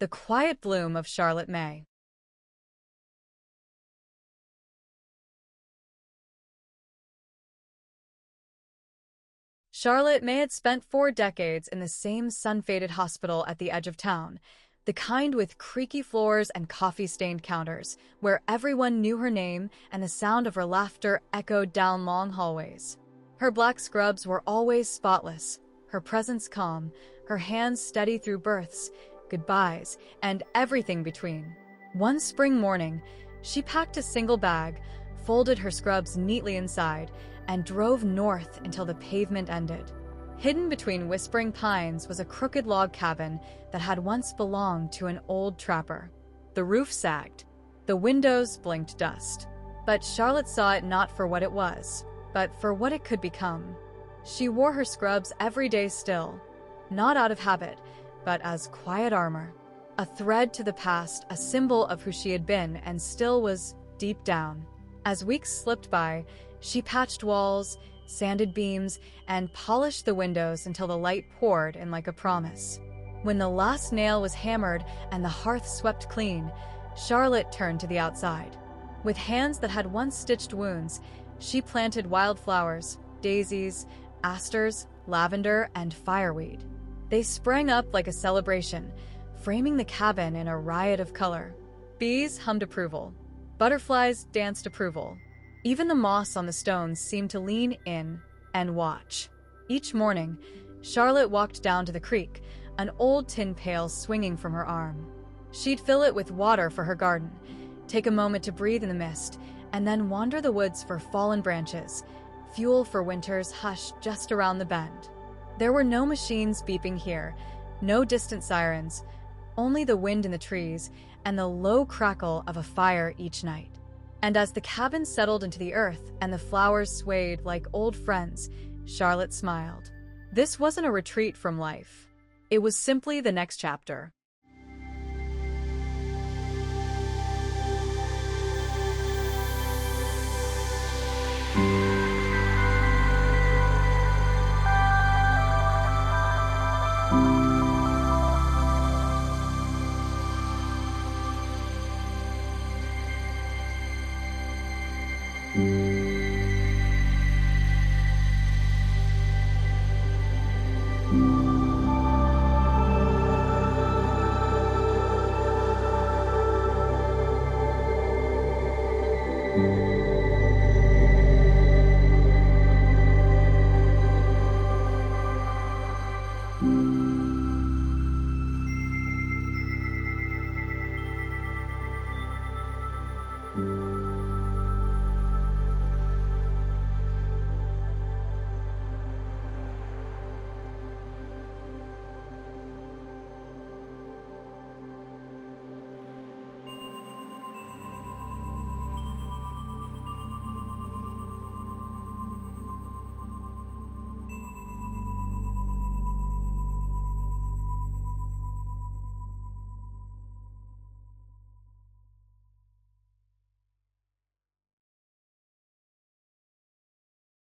The Quiet Bloom of Charlotte May. Charlotte May had spent 4 decades in the same sun-faded hospital at the edge of town, the kind with creaky floors and coffee-stained counters, where everyone knew her name and the sound of her laughter echoed down long hallways. Her black scrubs were always spotless, her presence calm, her hands steady through births, goodbyes, and everything between. One spring morning, she packed a single bag, folded her scrubs neatly inside, and drove north until the pavement ended. Hidden between whispering pines was a crooked log cabin that had once belonged to an old trapper. The roof sagged. The windows blinked dust. But Charlotte saw it not for what it was, but for what it could become. She wore her scrubs every day still, not out of habit, but as quiet armor. A thread to the past, a symbol of who she had been and still was deep down. As weeks slipped by, she patched walls, sanded beams, and polished the windows until the light poured in like a promise. When the last nail was hammered and the hearth swept clean, Charlotte turned to the outside. With hands that had once stitched wounds, she planted wildflowers, daisies, asters, lavender, and fireweed. They sprang up like a celebration, framing the cabin in a riot of color. Bees hummed approval. Butterflies danced approval. Even the moss on the stones seemed to lean in and watch. Each morning, Charlotte walked down to the creek, an old tin pail swinging from her arm. She'd fill it with water for her garden, take a moment to breathe in the mist, and then wander the woods for fallen branches, fuel for winter's hush just around the bend. There were no machines beeping here, no distant sirens, only the wind in the trees and the low crackle of a fire each night. And as the cabin settled into the earth and the flowers swayed like old friends, Charlotte smiled. This wasn't a retreat from life. It was simply the next chapter.